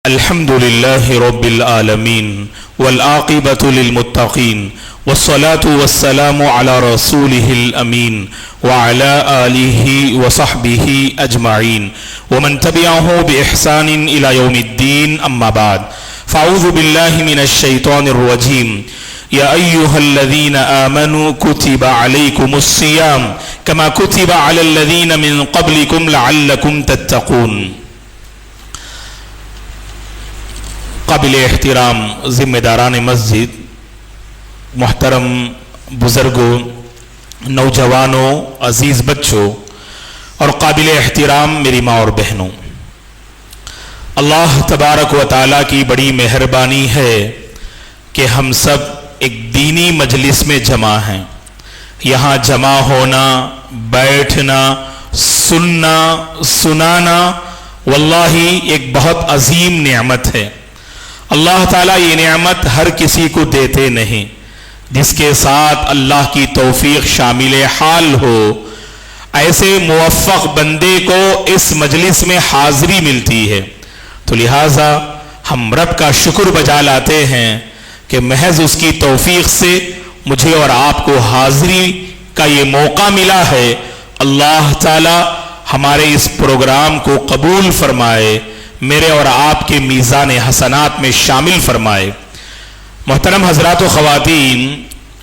الحمد لله رب العالمين والعاقبة للمتقين والصلاة والسلام على رسوله الأمين وعلى آله وصحبه أجمعين ومن تبعه بإحسان إلى يوم الدين أما بعد فأعوذ بالله من الشيطان الرجيم يا أيها الذين آمنوا كتب عليكم الصيام كما كتب على الذين من قبلكم لعلكم تتقون۔ قابل احترام ذمہ داران مسجد، محترم بزرگوں، نوجوانوں، عزیز بچوں اور قابل احترام میری ماں اور بہنوں، اللہ تبارک و تعالیٰ کی بڑی مہربانی ہے کہ ہم سب ایک دینی مجلس میں جمع ہیں۔ یہاں جمع ہونا، بیٹھنا، سننا، سنانا واللہ ایک بہت عظیم نعمت ہے۔ اللہ تعالیٰ یہ نعمت ہر کسی کو دیتے نہیں۔ جس کے ساتھ اللہ کی توفیق شامل حال ہو، ایسے موفق بندے کو اس مجلس میں حاضری ملتی ہے، تو لہٰذا ہم رب کا شکر بجا لاتے ہیں کہ محض اس کی توفیق سے مجھے اور آپ کو حاضری کا یہ موقع ملا ہے۔ اللہ تعالیٰ ہمارے اس پروگرام کو قبول فرمائے، میرے اور آپ کے میزان حسنات میں شامل فرمائے۔ محترم حضرات و خواتین،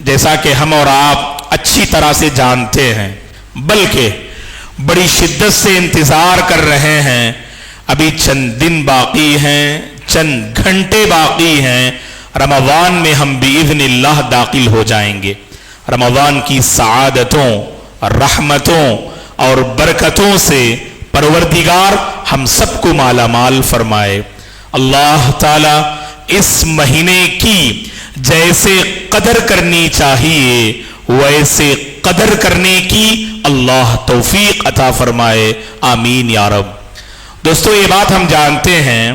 جیسا کہ ہم اور آپ اچھی طرح سے جانتے ہیں، بلکہ بڑی شدت سے انتظار کر رہے ہیں، ابھی چند دن باقی ہیں، چند گھنٹے باقی ہیں، رمضان میں ہم بإذن اللہ داخل ہو جائیں گے۔ رمضان کی سعادتوں، رحمتوں اور برکتوں سے پروردگار ہم سب کو مالا مال فرمائے۔ اللہ تعالیٰ اس مہینے کی جیسے قدر کرنی چاہیے ویسے قدر کرنے کی اللہ توفیق عطا فرمائے، آمین یا رب۔ دوستو، یہ بات ہم جانتے ہیں،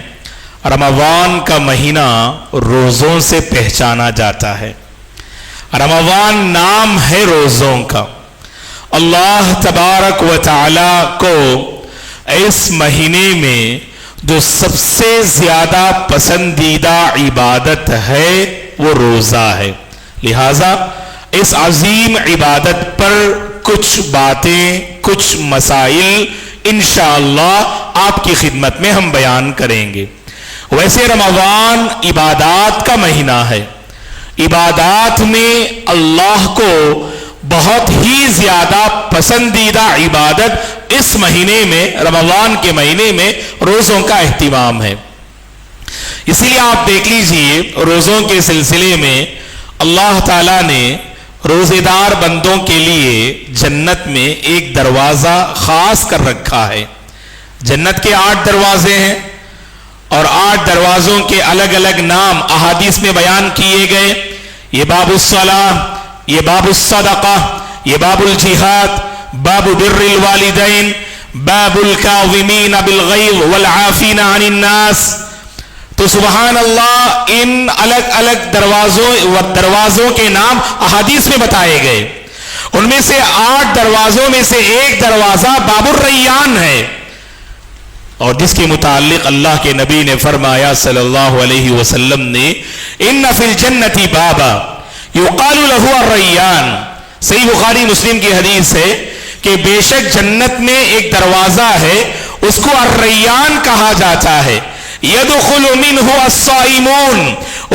رمضان کا مہینہ روزوں سے پہچانا جاتا ہے۔ رمضان نام ہے روزوں کا۔ اللہ تبارک و تعالی کو اس مہینے میں جو سب سے زیادہ پسندیدہ عبادت ہے وہ روزہ ہے، لہٰذا اس عظیم عبادت پر کچھ باتیں، کچھ مسائل انشاءاللہ آپ کی خدمت میں ہم بیان کریں گے۔ ویسے رمضان عبادات کا مہینہ ہے۔ عبادات میں اللہ کو بہت ہی زیادہ پسندیدہ عبادت اس مہینے میں، رمضان کے مہینے میں روزوں کا اہتمام ہے۔ اسی لیے آپ دیکھ لیجئے، روزوں کے سلسلے میں اللہ تعالیٰ نے روزے دار بندوں کے لیے جنت میں ایک دروازہ خاص کر رکھا ہے۔ جنت کے 8 دروازے ہیں اور 8 دروازوں کے الگ الگ نام احادیث میں بیان کیے گئے۔ یہ باب الصلاۃ، یہ باب الصدقہ، یہ باب الجہاد، باب بر الوالدین، باب الکاظمین بالغیظ والعافین عن الناس۔ تو سبحان اللہ، ان الگ الگ دروازوں کے نام احادیث میں بتائے گئے۔ ان میں سے 8 دروازوں میں سے ایک دروازہ باب الریان ہے، اور جس کے متعلق اللہ کے نبی نے فرمایا صلی اللہ علیہ وسلم نے، ان فی الجنۃ بابا یقال له الریان۔ صحیح بخاری مسلم کی حدیث ہے کہ بے شک جنت میں ایک دروازہ ہے، اس کو الریان کہا جاتا ہے۔ یدخل منہ الصائمون،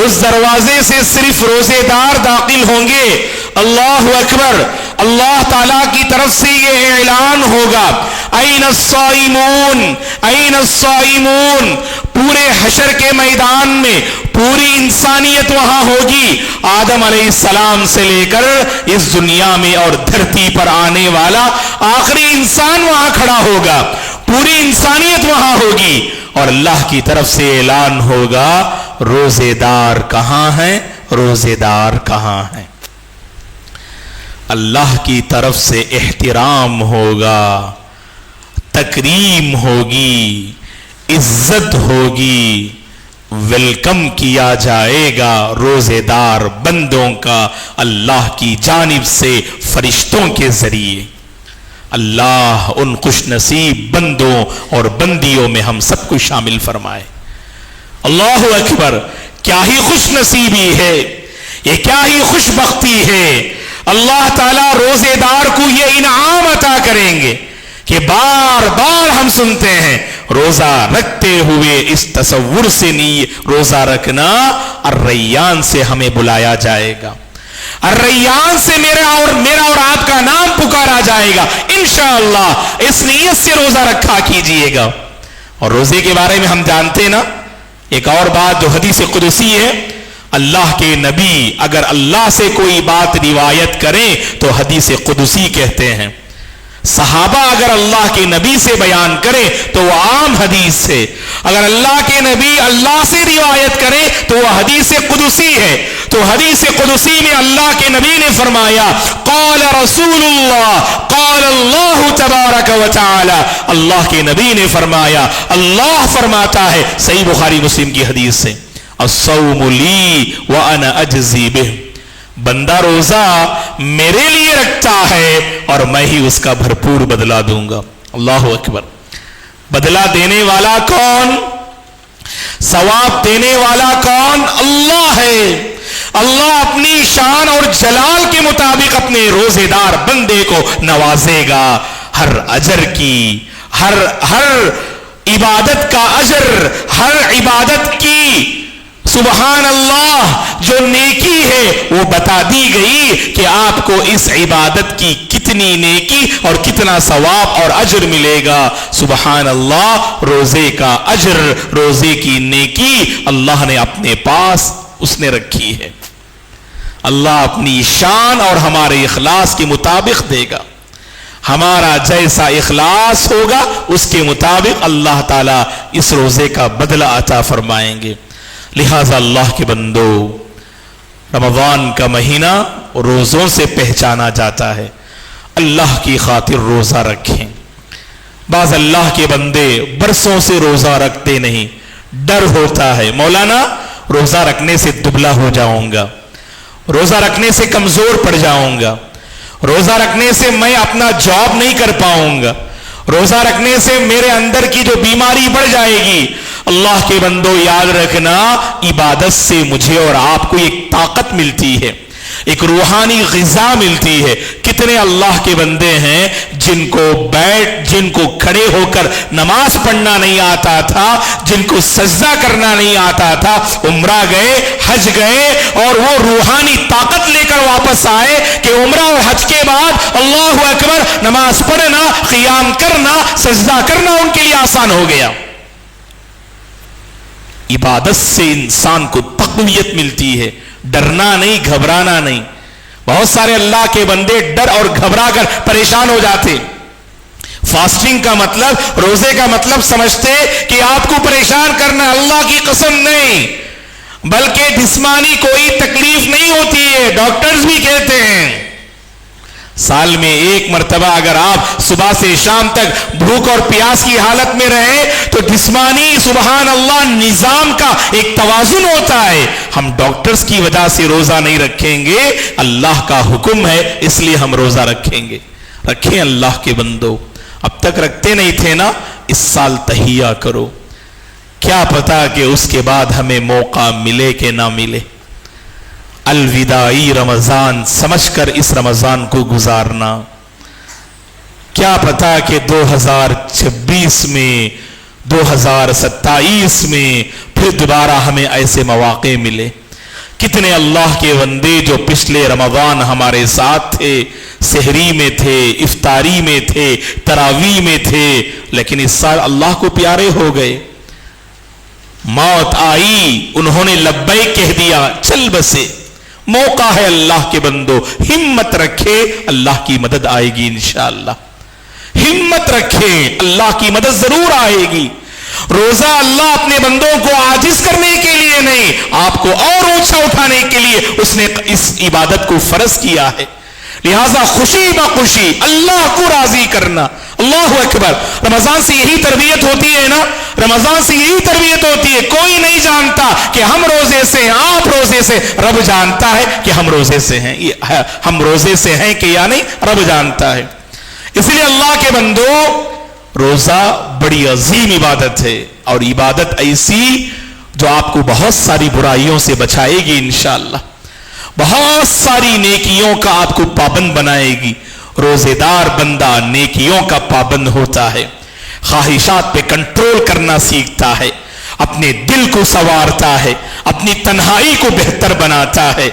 اس دروازے سے صرف روزے دار داخل ہوں گے۔ اللہ اکبر، اللہ تعالیٰ کی طرف سے یہ اعلان ہوگا، این الصائمون، این الصائمون۔ پورے حشر کے میدان میں پوری انسانیت وہاں ہوگی، آدم علیہ السلام سے لے کر اس دنیا میں اور دھرتی پر آنے والا آخری انسان وہاں کھڑا ہوگا، پوری انسانیت وہاں ہوگی، اور اللہ کی طرف سے اعلان ہوگا، روزے دار کہاں ہیں، روزے دار کہاں ہیں۔ اللہ کی طرف سے احترام ہوگا، تکریم ہوگی، عزت ہوگی، ویلکم کیا جائے گا روزے دار بندوں کا اللہ کی جانب سے فرشتوں کے ذریعے۔ اللہ ان خوش نصیب بندوں اور بندیوں میں ہم سب کو شامل فرمائے۔ اللہ اکبر, کیا ہی خوش نصیبی ہے, یہ کیا ہی خوش بختی ہے. اللہ تعالیٰ روزے دار کو یہ انعام عطا کریں گے کہ بار بار ہم سنتے ہیں روزہ رکھتے ہوئے اس تصور سے نہیں روزہ رکھنا, الریان سے ہمیں بلایا جائے گا, الریان سے میرا اور آپ کا نام پکارا جائے گا انشاءاللہ. اس نیت سے روزہ رکھا کیجئے گا. اور روزے کے بارے میں ہم جانتے نا ایک اور بات جو حدیث قدسی ہے, اللہ کے نبی اگر اللہ سے کوئی بات روایت کریں تو حدیث قدسی کہتے ہیں. صحابہ اگر اللہ کے نبی سے بیان کریں تو وہ عام حدیث سے, اگر اللہ کے نبی اللہ سے روایت کریں تو وہ حدیث قدسی ہے. تو حدیث قدسی میں اللہ کے نبی نے فرمایا قال رسول اللہ قال اللہ تبارک و تعالی, اللہ کے نبی نے فرمایا, اللہ فرماتا ہے, صحیح بخاری مسلم کی حدیث سے, الصوم لی وانا اجزی بہ, بندہ روزہ میرے لیے رکھتا ہے اور میں ہی اس کا بھرپور بدلہ دوں گا. اللہ اکبر. بدلہ دینے والا کون؟ ثواب دینے والا کون؟ اللہ ہے. اللہ اپنی شان اور جلال کے مطابق اپنے روزے دار بندے کو نوازے گا. ہر اجر کی, ہر عبادت کا اجر, ہر عبادت کی سبحان اللہ جو نیکی ہے وہ بتا دی گئی کہ آپ کو اس عبادت کی کتنی نیکی اور کتنا ثواب اور اجر ملے گا. سبحان اللہ. روزے کا اجر, روزے کی نیکی اللہ نے اپنے پاس اس نے رکھی ہے. اللہ اپنی شان اور ہمارے اخلاص کے مطابق دے گا. ہمارا جیسا اخلاص ہوگا اس کے مطابق اللہ تعالیٰ اس روزے کا بدلہ عطا فرمائیں گے. لہذا اللہ کے بندو, رمضان کا مہینہ روزوں سے پہچانا جاتا ہے. اللہ کی خاطر روزہ رکھیں. بعض اللہ کے بندے برسوں سے روزہ رکھتے نہیں, ڈر ہوتا ہے مولانا روزہ رکھنے سے دبلا ہو جاؤں گا, روزہ رکھنے سے کمزور پڑ جاؤں گا, روزہ رکھنے سے میں اپنا جاب نہیں کر پاؤں گا, روزہ رکھنے سے میرے اندر کی جو بیماری بڑھ جائے گی. اللہ کے بندو یاد رکھنا, عبادت سے مجھے اور آپ کو ایک طاقت ملتی ہے, ایک روحانی غذا ملتی ہے. کتنے اللہ کے بندے ہیں جن کو کھڑے ہو کر نماز پڑھنا نہیں آتا تھا, جن کو سجدہ کرنا نہیں آتا تھا, عمرہ گئے, حج گئے اور وہ روحانی طاقت لے کر واپس آئے کہ عمرہ اور حج کے بعد اللہ اکبر نماز پڑھنا, قیام کرنا, سجدہ کرنا ان کے لیے آسان ہو گیا. عبادت سے انسان کو تقویت ملتی ہے, ڈرنا نہیں, گھبرانا نہیں. بہت سارے اللہ کے بندے ڈر اور گھبرا کر پریشان ہو جاتے. فاسٹنگ کا مطلب, روزے کا مطلب سمجھتے کہ آپ کو پریشان کرنا. اللہ کی قسم نہیں, بلکہ جسمانی کوئی تکلیف نہیں ہوتی ہے. ڈاکٹرز بھی کہتے ہیں سال میں ایک مرتبہ اگر آپ صبح سے شام تک بھوک اور پیاس کی حالت میں رہے تو جسمانی سبحان اللہ نظام کا ایک توازن ہوتا ہے. ہم ڈاکٹرز کی وجہ سے روزہ نہیں رکھیں گے, اللہ کا حکم ہے اس لیے ہم روزہ رکھیں گے. رکھیں اللہ کے بندو, اب تک رکھتے نہیں تھے نا, اس سال تہیہ کرو, کیا پتا کہ اس کے بعد ہمیں موقع ملے کہ نہ ملے. الوداعی رمضان سمجھ کر اس رمضان کو گزارنا. کیا پتا کہ 2026 میں 2027 میں پھر دوبارہ ہمیں ایسے مواقع ملے. کتنے اللہ کے بندے جو پچھلے رمضان ہمارے ساتھ تھے, سحری میں تھے, افطاری میں تھے, تراویح میں تھے, لیکن اس سال اللہ کو پیارے ہو گئے. موت آئی, انہوں نے لبیک کہہ دیا, چل بسے. موقع ہے اللہ کے بندو, ہمت رکھے, اللہ کی مدد آئے گی انشاءاللہ. ہمت رکھیں, اللہ کی مدد ضرور آئے گی. روزہ اللہ اپنے بندوں کو عاجز کرنے کے لیے نہیں, آپ کو اور اونچا اٹھانے کے لیے اس نے اس عبادت کو فرض کیا ہے. لہذا خوشی بخوشی اللہ کو راضی کرنا. اللہ اکبر. رمضان سے یہی تربیت ہوتی ہے نا, رمضان سے یہی تربیت ہوتی ہے. کوئی نہیں جانتا کہ ہم روزے سے ہیں, آپ روزے سے, رب جانتا ہے کہ ہم روزے سے ہیں, ہم روزے سے ہیں کہ یا نہیں, رب جانتا ہے. اس لیے اللہ کے بندو, روزہ بڑی عظیم عبادت ہے, اور عبادت ایسی جو آپ کو بہت ساری برائیوں سے بچائے گی انشاءاللہ، بہت ساری نیکیوں کا آپ کو پابند بنائے گی۔ روزے دار بندہ نیکیوں کا پابند ہوتا ہے، خواہشات پہ کنٹرول کرنا سیکھتا ہے، اپنے دل کو سنوارتا ہے، اپنی تنہائی کو بہتر بناتا ہے،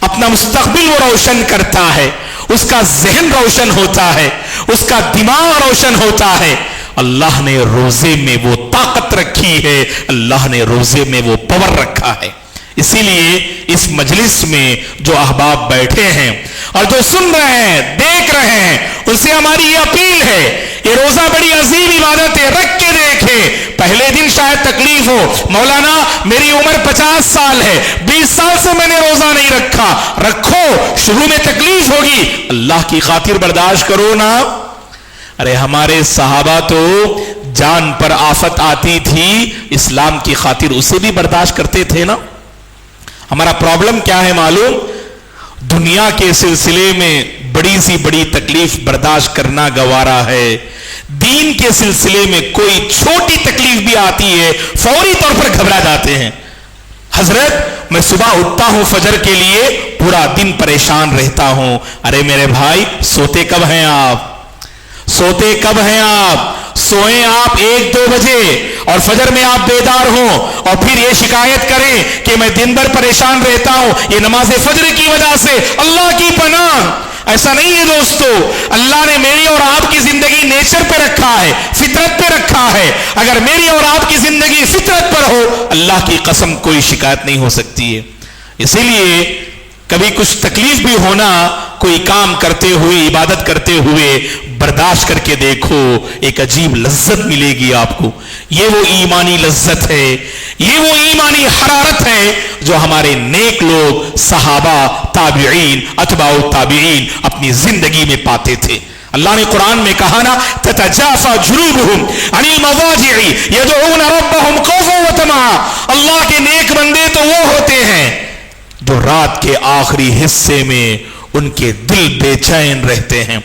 اپنا مستقبل وہ روشن کرتا ہے، اس کا ذہن روشن ہوتا ہے، اس کا دماغ روشن ہوتا ہے۔ اللہ نے روزے میں وہ طاقت رکھی ہے، اللہ نے روزے میں وہ پاور رکھا ہے۔ اسی لیے اس مجلس میں جو احباب بیٹھے ہیں اور جو سن رہے ہیں، دیکھ رہے ہیں، ان سے ہماری یہ اپیل ہے، یہ روزہ بڑی عظیم عبادت ہے، رکھ کے دیکھیں۔ پہلے دن شاید تکلیف ہو، مولانا میری عمر 50 سال ہے، 20 سال سے میں نے روزہ نہیں رکھا۔ رکھو، شروع میں تکلیف ہوگی، اللہ کی خاطر برداشت کرو نا۔ ارے ہمارے صحابہ تو جان پر آفت آتی تھی، اسلام کی خاطر اسے بھی برداشت کرتے تھے نا۔ ہمارا پرابلم کیا ہے معلوم؟ دنیا کے سلسلے میں بڑی سی بڑی تکلیف برداشت کرنا گوارا ہے، دین کے سلسلے میں کوئی چھوٹی تکلیف بھی آتی ہے فوری طور پر گھبرا جاتے ہیں۔ حضرت میں صبح اٹھتا ہوں فجر کے لیے، پورا دن پریشان رہتا ہوں۔ ارے میرے بھائی، سوتے کب ہیں آپ؟ سوتے کب ہیں آپ؟ سوئیں آپ 1-2 بجے اور فجر میں آپ بیدار ہوں اور پھر یہ شکایت کریں کہ میں دن بھر پریشان رہتا ہوں یہ نماز فجر کی وجہ سے۔ اللہ کی پناہ، ایسا نہیں ہے دوستو۔ اللہ نے میری اور آپ کی زندگی نیچر پہ رکھا ہے، فطرت پہ رکھا ہے۔ اگر میری اور آپ کی زندگی فطرت پر ہو، اللہ کی قسم کوئی شکایت نہیں ہو سکتی ہے۔ اسی لیے کبھی کچھ تکلیف بھی ہونا، کوئی کام کرتے ہوئے، عبادت کرتے ہوئے برداشت کر کے دیکھو، ایک عجیب لذت ملے گی آپ کو۔ یہ وہ ایمانی لذت ہے، یہ وہ ایمانی حرارت ہے جو ہمارے نیک لوگ، صحابہ، تابعین، اتباع التابعین اپنی زندگی میں پاتے تھے۔ اللہ نے قرآن میں کہا نا، تتجافى جنوبهم عن المضاجع يدعون ربهم خوفا وطمعا۔ اللہ کے نیک بندے تو وہ ہوتے ہیں جو رات کے آخری حصے میں ان کے دل بے چین رہتے ہیں،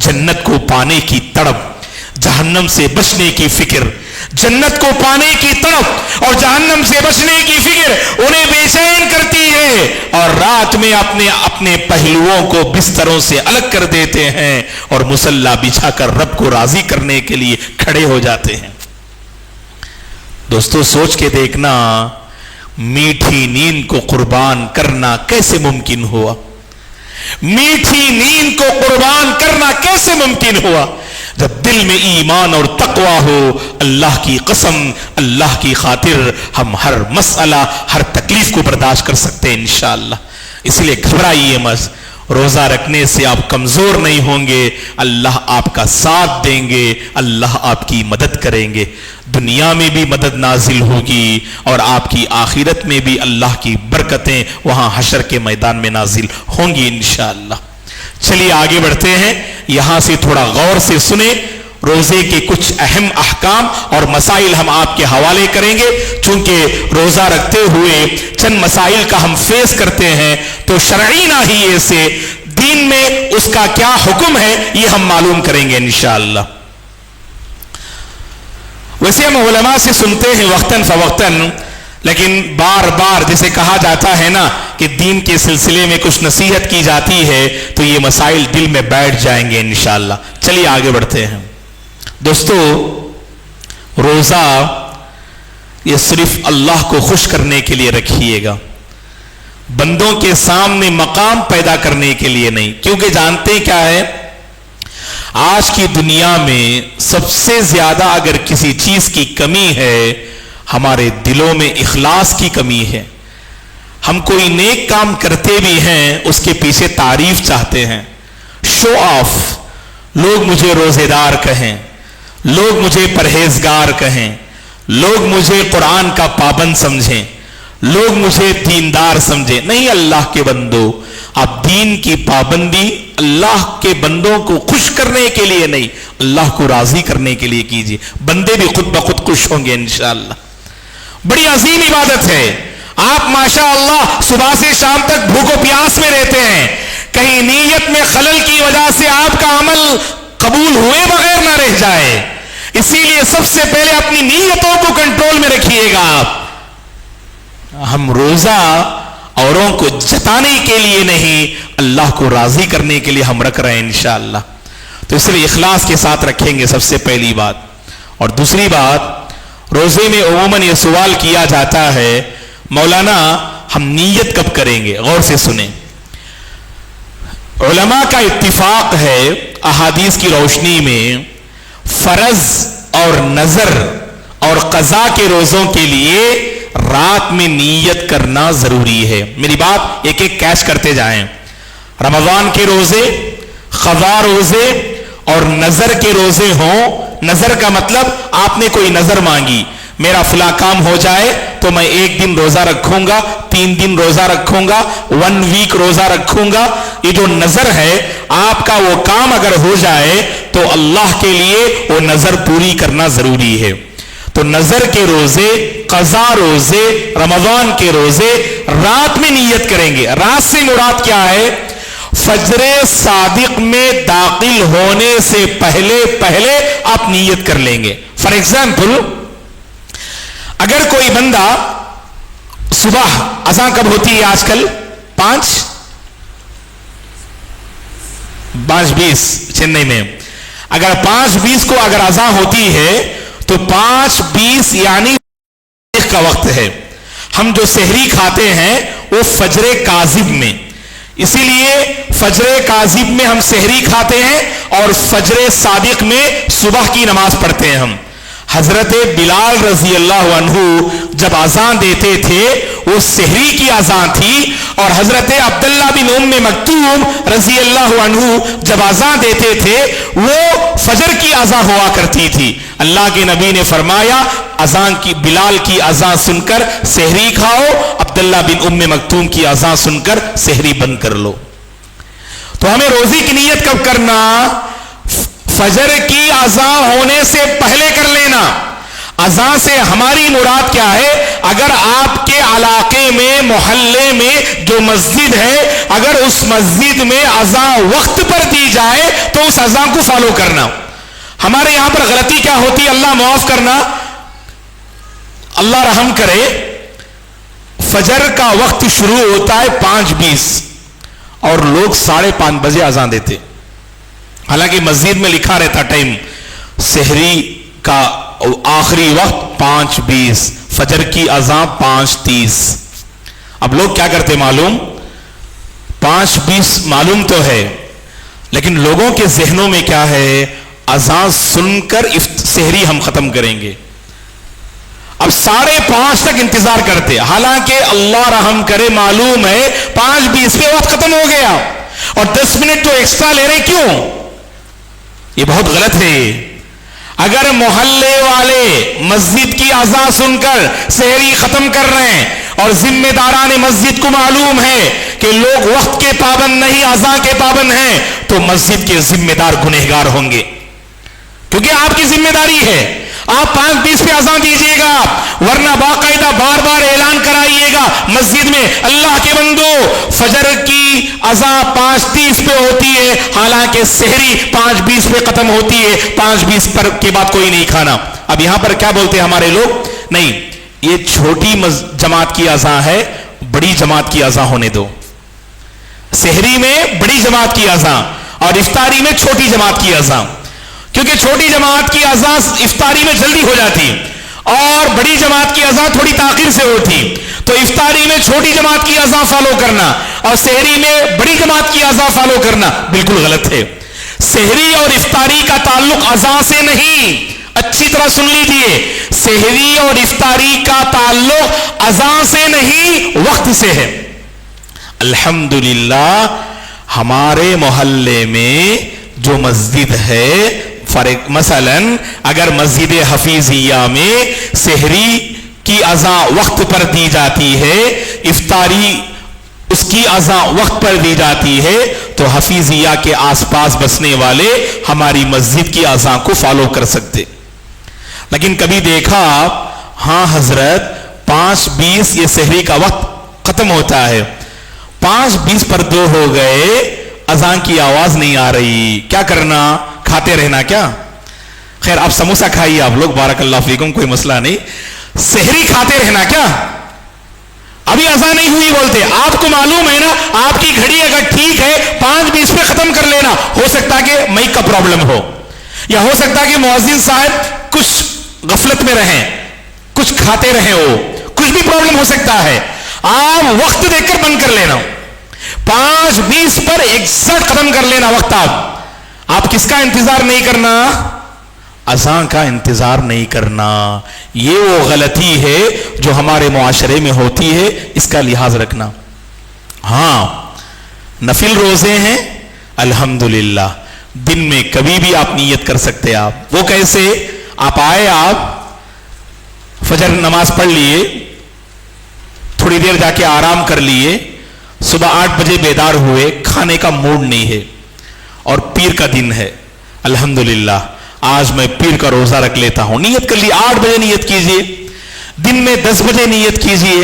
جنت کو پانے کی تڑپ، جہنم سے بچنے کی فکر، جنت کو پانے کی تڑپ اور جہنم سے بچنے کی فکر انہیں بے چین کرتی ہے، اور رات میں اپنے پہلوؤں کو بستروں سے الگ کر دیتے ہیں اور مصلی بچھا کر رب کو راضی کرنے کے لیے کھڑے ہو جاتے ہیں۔ دوستو سوچ کے دیکھنا، میٹھی نیند کو قربان کرنا کیسے ممکن ہوا؟ میٹھی نیند کو قربان کرنا کیسے ممکن ہوا؟ جب دل میں ایمان اور تقوی ہو۔ اللہ کی قسم، اللہ کی خاطر ہم ہر مسئلہ، ہر تکلیف کو برداشت کر سکتے ہیں انشاءاللہ۔ اس لیے گھبرائیے مت، روزہ رکھنے سے آپ کمزور نہیں ہوں گے، اللہ آپ کا ساتھ دیں گے، اللہ آپ کی مدد کریں گے، دنیا میں بھی مدد نازل ہوگی اور آپ کی آخرت میں بھی اللہ کی برکتیں وہاں حشر کے میدان میں نازل ہوں گی انشاءاللہ۔ چلیے آگے بڑھتے ہیں، یہاں سے تھوڑا غور سے سنیں، روزے کے کچھ اہم احکام اور مسائل ہم آپ کے حوالے کریں گے۔ چونکہ روزہ رکھتے ہوئے چند مسائل کا ہم فیس کرتے ہیں، تو شرعی ناحیے سے دین میں اس کا کیا حکم ہے یہ ہم معلوم کریں گے انشاءاللہ۔ ویسے ہم علماء سے سنتے ہیں وقتاً فوقتاً، لیکن بار بار جیسے کہا جاتا ہے نا کہ دین کے سلسلے میں کچھ نصیحت کی جاتی ہے تو یہ مسائل دل میں بیٹھ جائیں گے انشاءاللہ۔ چلیے آگے بڑھتے ہیں۔ دوستو روزہ یہ صرف اللہ کو خوش کرنے کے لیے رکھیے گا، بندوں کے سامنے مقام پیدا کرنے کے لیے نہیں، کیونکہ جانتے کیا ہے، آج کی دنیا میں سب سے زیادہ اگر کسی چیز کی کمی ہے، ہمارے دلوں میں اخلاص کی کمی ہے۔ ہم کوئی نیک کام کرتے بھی ہیں، اس کے پیچھے تعریف چاہتے ہیں، شو آف، لوگ مجھے روزے دار کہیں، لوگ مجھے پرہیزگار کہیں، لوگ مجھے قرآن کا پابند سمجھیں، لوگ مجھے دیندار سمجھیں۔ نہیں اللہ کے بندو، آپ دین کی پابندی اللہ کے بندوں کو خوش کرنے کے لیے نہیں، اللہ کو راضی کرنے کے لیے کیجیے، بندے بھی خود بخود خوش ہوں گے انشاءاللہ۔ بڑی عظیم عبادت ہے۔ آپ ماشاءاللہ صبح سے شام تک بھوک و پیاس میں رہتے ہیں، کہیں نیت میں خلل کی وجہ سے آپ کا عمل قبول ہوئے بغیر نہ رہ جائے، اسی لیے سب سے پہلے اپنی نیتوں کو کنٹرول میں رکھیے گا آپ۔ ہم روزہ اوروں کو جتانے کے لیے نہیں، اللہ کو راضی کرنے کے لیے ہم رکھ رہے ہیں انشاءاللہ. تو اس لیے اخلاص کے ساتھ رکھیں گے، سب سے پہلی بات. اور دوسری بات، روزے میں عموماً یہ سوال کیا جاتا ہے مولانا ہم نیت کب کریں گے؟ غور سے سنیں. علماء کا اتفاق ہے احادیث کی روشنی میں فرض اور نذر اور قضا کے روزوں کے لیے رات میں نیت کرنا ضروری ہے. میری بات ایک ایک کیچ کرتے جائیں. رمضان کے روزے، قضا روزے اور نذر کے روزے ہوں. نذر کا مطلب آپ نے کوئی نذر مانگی، میرا فلاں کام ہو جائے تو میں 1 دن روزہ رکھوں گا، 3 دن روزہ رکھوں گا، 1 ویک روزہ رکھوں گا. یہ جو نذر ہے، آپ کا وہ کام اگر ہو جائے تو اللہ کے لیے وہ نذر پوری کرنا ضروری ہے. تو نذر کے روزے، قضا روزے، رمضان کے روزے رات میں نیت کریں گے. رات سے مراد کیا ہے؟ فجر صادق میں داخل ہونے سے پہلے آپ نیت کر لیں گے. فار ایگزامپل، اگر کوئی بندہ صبح، اذان کب ہوتی ہے آج کل؟ 5:20 چنئی میں. اگر 5:20 کو اگر اذان ہوتی ہے تو 5:20 یعنی کا وقت ہے. ہم جو سحری کھاتے ہیں وہ فجر کاذب میں، اسی لیے فجر کاذب میں ہم سحری کھاتے ہیں اور فجر صادق میں صبح کی نماز پڑھتے ہیں. ہم حضرت بلال رضی اللہ عنہ جب اذان دیتے تھے وہ سحری کی اذان تھی، اور حضرت عبداللہ بن ام مکتوم رضی اللہ عنہ جب اذان دیتے تھے وہ فجر کی اذان ہوا کرتی تھی. اللہ کے نبی نے فرمایا اذان کی، بلال کی اذان سن کر سحری کھاؤ، عبداللہ بن ام مکتوم کی اذان سن کر سحری بند کر لو. تو ہمیں روزی کی نیت کب کرنا؟ فجر کی اذان ہونے سے پہلے کر لینا. اذان سے ہماری مراد کیا ہے؟ اگر آپ کے علاقے میں، محلے میں جو مسجد ہے، اگر اس مسجد میں اذان وقت پر دی جائے تو اس اذان کو فالو کرنا. ہمارے یہاں پر غلطی کیا ہوتی ہے، اللہ معاف کرنا، اللہ رحم کرے، فجر کا وقت شروع ہوتا ہے 5:20 اور لوگ 5:30 بجے اذان دیتے. حالانکہ مسجد میں لکھا رہتا ٹائم، سحری کا آخری وقت 5:20، فجر کی اذان 5:30. اب لوگ کیا کرتے معلوم؟ 5:20 معلوم تو ہے، لیکن لوگوں کے ذہنوں میں کیا ہے؟ اذان سن کر سحری ہم ختم کریں گے. اب 5:30 تک انتظار کرتے، حالانکہ اللہ رحم کرے معلوم ہے 5:20 پہ وقت ختم ہو گیا اور 10 منٹ تو ایکسٹرا لے رہے. کیوں؟ یہ بہت غلط ہے. اگر محلے والے مسجد کی اذان سن کر سحری ختم کر رہے ہیں اور ذمہ داران مسجد کو معلوم ہے کہ لوگ وقت کے پابند نہیں، اذان کے پابند ہیں، تو مسجد کے ذمہ دار گنہگار ہوں گے، کیونکہ آپ کی ذمہ داری ہے. آپ 5:20 پہ اذان دیجیے گا، ورنہ باقاعدہ بار بار اعلان کرائیے گا مسجد میں، اللہ کے بندو فجر کی اذان 5:30 پہ ہوتی ہے، حالانکہ سحری 5:20 پہ ختم ہوتی ہے، 5:20 پر کے بعد کوئی نہیں کھانا. اب یہاں پر کیا بولتے ہیں ہمارے لوگ؟ نہیں، یہ چھوٹی جماعت کی اذان ہے، بڑی جماعت کی اذان ہونے دو. سحری میں بڑی جماعت کی اذان اور افطاری میں چھوٹی جماعت کی اذان، کیونکہ چھوٹی جماعت کی اذان افطاری میں جلدی ہو جاتی اور بڑی جماعت کی اذان تھوڑی تاخیر سے ہوتی. تو افطاری میں چھوٹی جماعت کی اذان فالو کرنا اور سحری میں بڑی جماعت کی اذان فالو کرنا بالکل غلط ہے. سحری اور افطاری کا تعلق اذان سے نہیں، اچھی طرح سن لیجیے، سحری اور افطاری کا تعلق اذان سے نہیں، وقت سے ہے. الحمدللہ ہمارے محلے میں جو مسجد ہے، مثلا اگر مسجد حفیظیہ میں سحری کی اذان وقت پر دی جاتی ہے، افطاری اس کی اذان وقت پر دی جاتی ہے، تو حفیظیہ کے آس پاس بسنے والے ہماری مسجد کی اذان کو فالو کر سکتے. لیکن کبھی دیکھا ہاں حضرت 5:20 یہ سحری کا وقت ختم ہوتا ہے، 5:20 پر 2 ہو گئے، اذان کی آواز نہیں آ رہی، کیا کرنا؟ کھاتے رہنا کیا؟ خیر آپ سموسا کھائیے آپ لوگ، بارک اللہ فیکم، کوئی مسئلہ نہیں. سحری کھاتے رہنا کیا؟ ابھی اذان نہیں ہوئی بولتے. آپ کو معلوم ہے نا آپ کی گھڑی اگر ٹھیک ہے 5:20 پہ ختم کر لینا. ہو سکتا کہ مائک کا پرابلم ہو, یا ہو سکتا کہ مؤذن صاحب کچھ غفلت میں رہیں, کچھ کھاتے رہیں, وہ کچھ بھی پرابلم ہو سکتا ہے. آپ وقت دیکھ کر بند کر لینا, 5:20 پر ایگزیکٹ ختم کر لینا وقت. آپ کس کا انتظار نہیں کرنا؟ اذان کا انتظار نہیں کرنا. یہ وہ غلطی ہے جو ہمارے معاشرے میں ہوتی ہے, اس کا لحاظ رکھنا. ہاں نفل روزے ہیں الحمدللہ, دن میں کبھی بھی آپ نیت کر سکتے. آپ وہ کیسے؟ آپ آئے, آپ فجر نماز پڑھ لیے, تھوڑی دیر جا کے آرام کر لیے, صبح 8 بجے بیدار ہوئے, کھانے کا موڈ نہیں ہے اور پیر کا دن ہے, الحمدللہ آج میں پیر کا روزہ رکھ لیتا ہوں. نیت کر لی, 8 بجے نیت کیجئے, دن میں 10 بجے نیت کیجئے,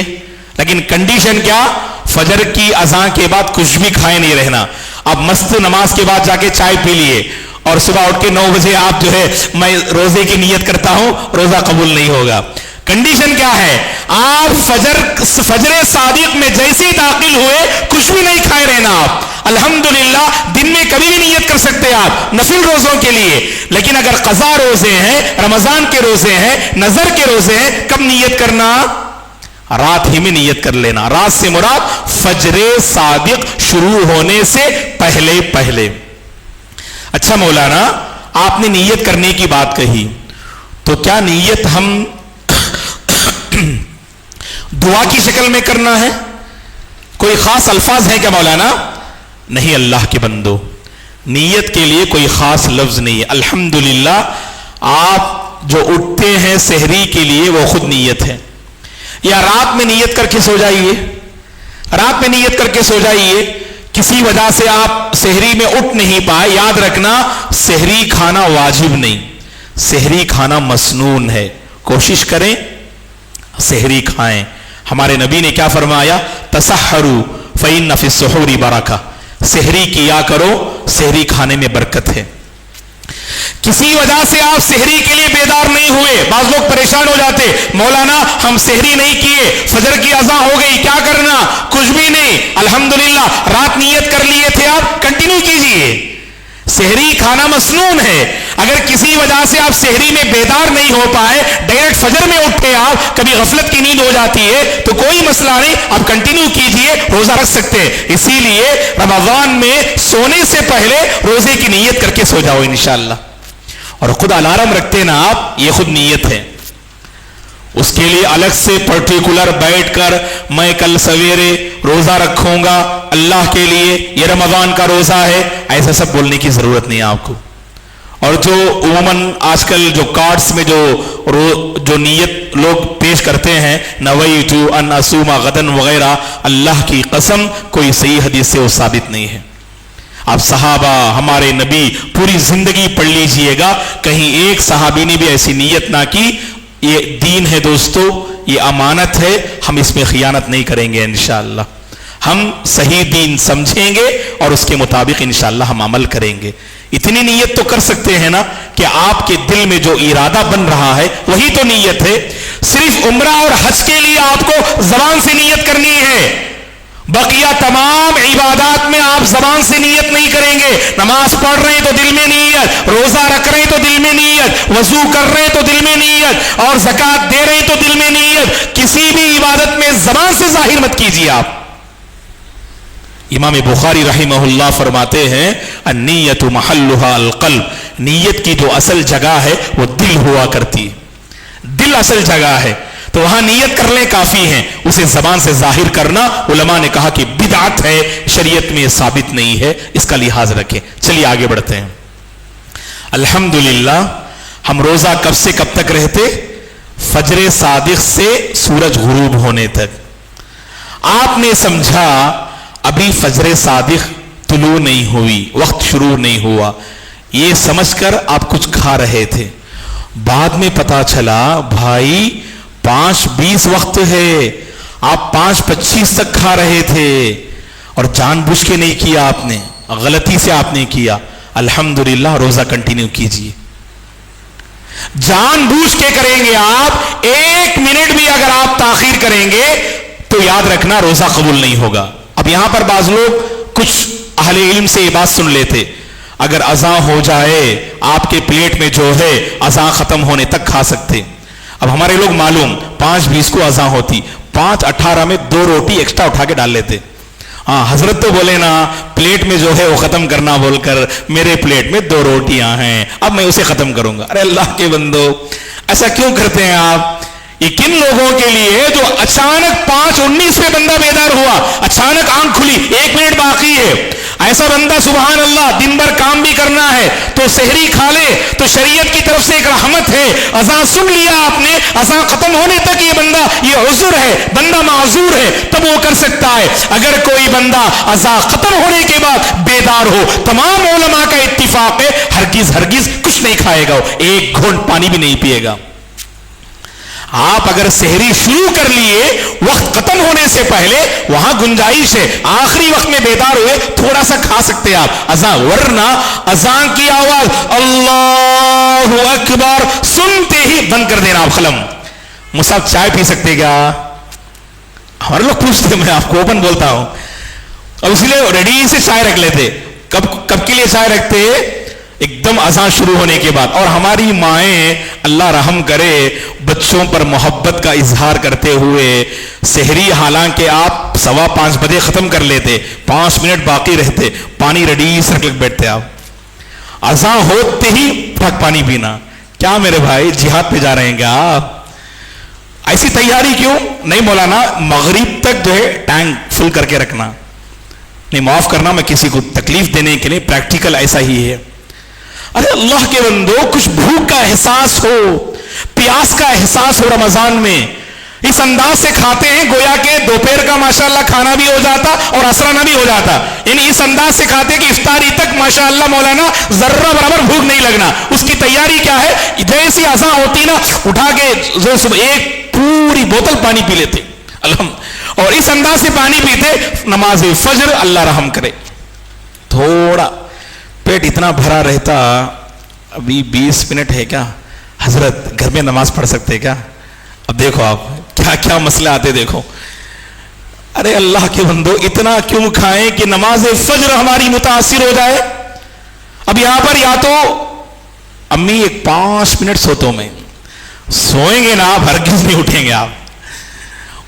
لیکن کنڈیشن کیا؟ فجر کی اذان کے بعد کچھ بھی کھائے نہیں رہنا. اب مست نماز کے بعد جا کے چائے پی لیے اور صبح اٹھ کے 9 بجے آپ جو ہے میں روزے کی نیت کرتا ہوں, روزہ قبول نہیں ہوگا. کنڈیشن کیا ہے؟ آپ فجر صادق میں جیسے ہی داخل ہوئے کچھ بھی نہیں کھائے رہنا. آپ الحمدللہ دن میں کبھی بھی نیت کر سکتے آپ نفل روزوں کے لیے. لیکن اگر قضا روزے ہیں, رمضان کے روزے ہیں, نظر کے روزے ہیں, کب نیت کرنا؟ رات ہی میں نیت کر لینا. رات سے مراد فجر صادق شروع ہونے سے پہلے پہلے. اچھا مولانا آپ نے نیت کرنے کی بات کہی, تو کیا نیت ہم دعا کی شکل میں کرنا ہے؟ کوئی خاص الفاظ ہیں کیا مولانا؟ نہیں اللہ کے بندو, نیت کے لیے کوئی خاص لفظ نہیں ہے. الحمدللہ آپ جو اٹھتے ہیں سحری کے لیے وہ خود نیت ہے. یا رات میں نیت کر کے سو جائیے, رات میں نیت کر کے سو جائیے. کسی وجہ سے آپ سحری میں اٹھ نہیں پائے, یاد رکھنا سحری کھانا واجب نہیں, سحری کھانا مسنون ہے. کوشش کریں سحری کھائیں. ہمارے نبی نے کیا فرمایا؟ تسحروا فإن فی السحور برکہ, سحری کیا کرو, سحری کھانے میں برکت ہے. کسی وجہ سے آپ سحری کے لیے بیدار نہیں ہوئے, بعض لوگ پریشان ہو جاتے, مولانا ہم سحری نہیں کیے, فجر کی اذان ہو گئی, کیا کرنا؟ کچھ بھی نہیں, الحمدللہ رات نیت کر لیے تھے آپ, کنٹینیو کیجئے. سحری کھانا مسنون ہے. اگر کسی وجہ سے آپ سحری میں بیدار نہیں ہو پائے, ڈائریکٹ فجر میں اٹھے آپ, کبھی غفلت کی نیند ہو جاتی ہے, تو کوئی مسئلہ نہیں, آپ کنٹینیو کیجئے, روزہ رکھ سکتے ہیں. اسی لیے رمضان میں سونے سے پہلے روزے کی نیت کر کے سو جاؤ انشاءاللہ. اور خود الارم رکھتے نا آپ, یہ خود نیت ہے. اس کے لیے الگ سے پرٹیکولر بیٹھ کر میں کل سویرے روزہ رکھوں گا اللہ کے لیے, یہ رمضان کا روزہ ہے, ایسا سب بولنے کی ضرورت نہیں ہے آپ کو. اور جو عموماً آج کل جو کارڈز میں جو نیت لوگ پیش کرتے ہیں, نویت ان اصوم غدن وغیرہ, اللہ کی قسم کوئی صحیح حدیث سے وہ ثابت نہیں ہے. آپ صحابہ, ہمارے نبی, پوری زندگی پڑھ لیجئے گا, کہیں ایک صحابی نے بھی ایسی نیت نہ کی. یہ دین ہے دوستو, یہ امانت ہے, ہم اس میں خیانت نہیں کریں گے انشاءاللہ. ہم صحیح دین سمجھیں گے اور اس کے مطابق انشاءاللہ ہم عمل کریں گے. اتنی نیت تو کر سکتے ہیں نا کہ آپ کے دل میں جو ارادہ بن رہا ہے وہی تو نیت ہے. صرف عمرہ اور حج کے لیے آپ کو زبان سے نیت کرنی ہے, بقیہ تمام عبادات میں آپ زبان سے نیت نہیں کریں گے. نماز پڑھ رہے ہیں تو دل میں نیت, روزہ رکھ رہے ہیں تو دل میں نیت, وضو کر رہے ہیں تو دل میں نیت, اور زکوٰۃ دے رہے ہیں تو دل میں نیت. کسی بھی عبادت میں زبان سے ظاہر مت کیجیے آپ. امام بخاری رحمہ اللہ فرماتے ہیں النیت محلها القلب, نیت کی جو اصل جگہ ہے وہ دل ہوا کرتی ہے, دل اصل جگہ ہے, تو وہاں نیت کر لیں کافی ہیں. اسے زبان سے ظاہر کرنا علماء نے کہا کہ بدعت ہے, شریعت میں ثابت نہیں ہے, اس کا لحاظ رکھیں. چلیے آگے بڑھتے ہیں. الحمدللہ ہم روزہ کب سے کب تک رہتے؟ فجر صادق سے سورج غروب ہونے تک. آپ نے سمجھا ابھی فجر صادق طلوع نہیں ہوئی, وقت شروع نہیں ہوا, یہ سمجھ کر آپ کچھ کھا رہے تھے. بعد میں پتا چلا بھائی 5:20 وقت ہے, آپ 5:25 تک کھا رہے تھے, اور جان بوجھ کے نہیں کیا آپ نے, غلطی سے آپ نے کیا. الحمدللہ روزہ کنٹینیو کیجیے. جان بوجھ کے کریں گے آپ, 1 منٹ بھی اگر آپ تاخیر کریں گے تو یاد رکھنا روزہ قبول نہیں ہوگا. اب یہاں پر بعض لوگ کچھ اہل علم سے یہ بات سن لیتے، اگر اذان ہو جائے آپ کے پلیٹ میں جو ہے اذان ختم ہونے تک کھا سکتے. اب ہمارے لوگ معلوم 5:20 کو اذان ہوتی، 5:18 میں 2 روٹی ایکسٹرا اٹھا کے ڈال لیتے. ہاں حضرت تو بولے نا پلیٹ میں جو ہے وہ ختم کرنا بول کر، میرے پلیٹ میں 2 روٹیاں ہیں، اب میں اسے ختم کروں گا. ارے اللہ کے بندو ایسا کیوں کرتے ہیں آپ؟ یہ کن لوگوں کے لیے جو اچانک 5:19 میں بندہ بیدار ہوا، اچانک آنکھ کھلی، 1 منٹ باقی ہے، ایسا بندہ سبحان اللہ دن بھر کام بھی کرنا ہے تو سحری کھا لے تو شریعت کی طرف سے ایک رحمت ہے. اذان سن لیا آپ نے، اذان ختم ہونے تک یہ بندہ، یہ عذر ہے، بندہ معذور ہے، تب وہ کر سکتا ہے. اگر کوئی بندہ اذان ختم ہونے کے بعد بیدار ہو، تمام علماء کا اتفاق ہے ہرگز ہرگز کچھ نہیں کھائے گا، 1 گھونٹ پانی بھی نہیں پیے گا. آپ اگر سحری شروع کر لیے وقت ختم ہونے سے پہلے، وہاں گنجائش ہے، آخری وقت میں بیدار ہوئے تھوڑا سا کھا سکتے آپ اذان. ورنہ اذان کی آواز اللہ اکبر سنتے ہی بند کر دینا آپ قلم. مصعب چائے پی سکتے کیا؟ ہمارے لوگ پوچھتے، میں آپ کو اوپن بولتا ہوں، اور اس لیے ریڈی سے چائے رکھ لیتے. کب کے لیے چائے رکھتے؟ ایک دم اذان شروع ہونے کے بعد. اور ہماری مائیں اللہ رحم کرے بچوں پر محبت کا اظہار کرتے ہوئے سحری حالانکہ آپ 5:15 بجے ختم کر لیتے، 5 منٹ باقی رہتے، پانی ریڈی سے رکھ بیٹھتے آپ. اذان ہوتے ہی پھک پانی پینا. کیا میرے بھائی جہاد پہ جا رہے ہیں کیا آپ؟ ایسی تیاری کیوں نہیں؟ مولانا مغرب تک جو ہے ٹینک فل کر کے رکھنا. نہیں معاف کرنا میں کسی کو تکلیف دینے کے لیے، پریکٹیکل ایسا ہی ہے. ارے اللہ کے بندو کچھ بھوک کا احساس ہو، پیاس کا احساس ہو رمضان میں، اس انداز سے کھاتے ہیں گویا کہ دوپہر کا ماشاءاللہ کھانا بھی ہو جاتا اور عصرانہ بھی ہو جاتا. یعنی اس انداز سے کھاتے کہ افطاری تک ماشاءاللہ مولانا ذرہ برابر بھوک نہیں لگنا. اس کی تیاری کیا ہے؟ جیسی اذان ہوتی نا اٹھا کے ایک پوری بوتل پانی پی لیتے اور اس انداز سے پانی پیتے. نماز فجر اللہ رحم کرے تھوڑا پیٹ اتنا بھرا رہتا، ابھی 20 منٹ ہے کیا حضرت گھر میں نماز پڑھ سکتے کیا؟ اب دیکھو آپ کیا کیا مسئلے آتے دیکھو. ارے اللہ کے بندو اتنا کیوں کھائیں کہ نماز فجر ہماری متاثر ہو جائے؟ اب یہاں پر یا تو امی ایک 5 منٹ سوتوں میں سوئیں گے نا آپ، ہرگز نہیں اٹھیں گے آپ.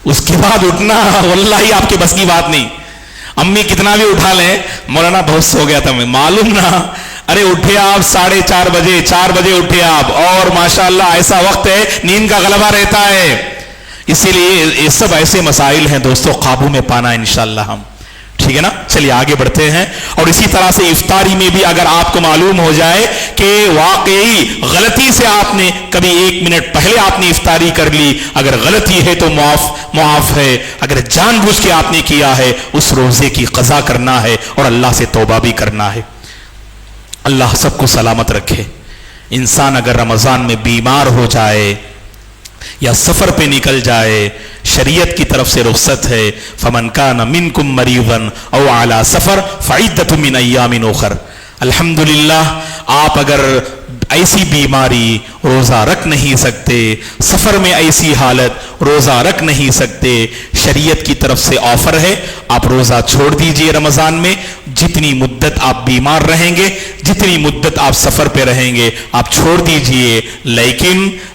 اس کے بعد اٹھنا واللہ آپ کے بس کی بات نہیں. امی کتنا بھی اٹھا لیں، مولانا بہت سو گیا تھا میں معلوم نا. ارے اٹھے آپ 4:30 بجے، 4 بجے اٹھے آپ، اور ماشاءاللہ ایسا وقت ہے نیند کا غلبہ رہتا ہے. اسی لیے یہ سب ایسے مسائل ہیں دوستو قابو میں پانا انشاءاللہ ہم. ٹھیک ہے نا؟ چلیے آگے بڑھتے ہیں. اور اسی طرح سے افطاری میں بھی اگر آپ کو معلوم ہو جائے کہ واقعی غلطی سے آپ نے کبھی 1 منٹ پہلے آپ نے افطاری کر لی، اگر غلطی ہے تو معاف ہے، اگر جان بوجھ کے آپ نے کیا ہے اس روزے کی قضا کرنا ہے اور اللہ سے توبہ بھی کرنا ہے. اللہ سب کو سلامت رکھے. انسان اگر رمضان میں بیمار ہو جائے یا سفر پہ نکل جائے، شریعت کی طرف سے رخصت ہے. فمن کان منکم مریضا او علی سفر فعدۃ من ایام اخر. الحمدللہ آپ اگر ایسی بیماری روزہ رکھ نہیں سکتے، سفر میں ایسی حالت روزہ رکھ نہیں سکتے، شریعت کی طرف سے آفر ہے آپ روزہ چھوڑ دیجئے رمضان میں. جتنی مدت آپ بیمار رہیں گے، جتنی مدت آپ سفر پہ رہیں گے آپ چھوڑ دیجئے.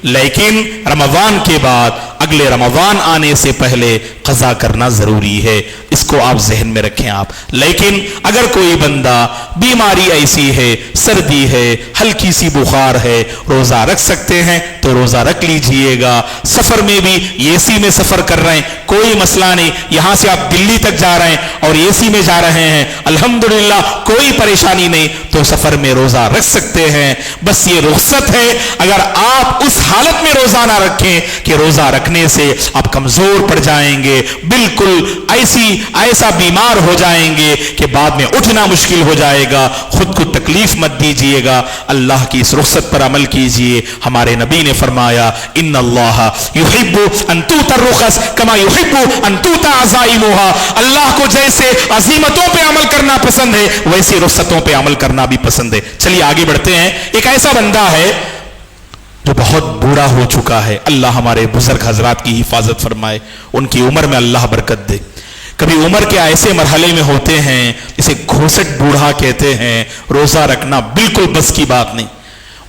لیکن رمضان کے بعد اگلے رمضان آنے سے پہلے قضا کرنا ضروری ہے. اس کو آپ ذہن میں رکھیں آپ. لیکن اگر کوئی بندہ بیماری ایسی ہے، سردی ہے، ہلکی سی بخار ہے، روزہ رکھ سکتے ہیں تو روزہ رکھ لیجئے گا. سفر میں بھی اے سی میں سفر کر رہے ہیں کوئی مسئلہ نہیں. یہاں سے آپ دلی تک جا رہے ہیں اور اے سی میں جا رہے ہیں الحمدللہ کوئی پریشانی نہیں، تو سفر میں روزہ رکھ سکتے ہیں. بس یہ رخصت ہے اگر آپ اس حالت میں روزہ نہ رکھیں کہ روزہ رکھنے سے آپ کمزور پڑ جائیں گے، بالکل ایسا بیمار ہو جائیں گے کہ بعد میں اٹھنا مشکل ہو جائے گا. خود کو تکلیف مت دیجیے گا، اللہ کی اس رخصت پر عمل کیجیے. ہمارے نبی نے فرمایا ان اللہ یحب ان تؤتی الرخص کما یحب ان تؤتی عزائمها. اللہ کو جیسے عزیمتوں پہ عمل کرنا پسند ہے ویسے رخصتوں پہ عمل کرنا بھی پسند ہے. چلیے آگے بڑھتے ہیں. ایک ایسا بندہ ہے جو بہت بوڑھا ہو چکا ہے، اللہ ہمارے بزرگ حضرات کی حفاظت فرمائے، ان کی عمر میں اللہ برکت دے۔ کبھی عمر کے ایسے مرحلے میں ہوتے ہیں جسے گھوسٹ بوڑھا کہتے ہیں، روزہ رکھنا بالکل بس کی بات نہیں،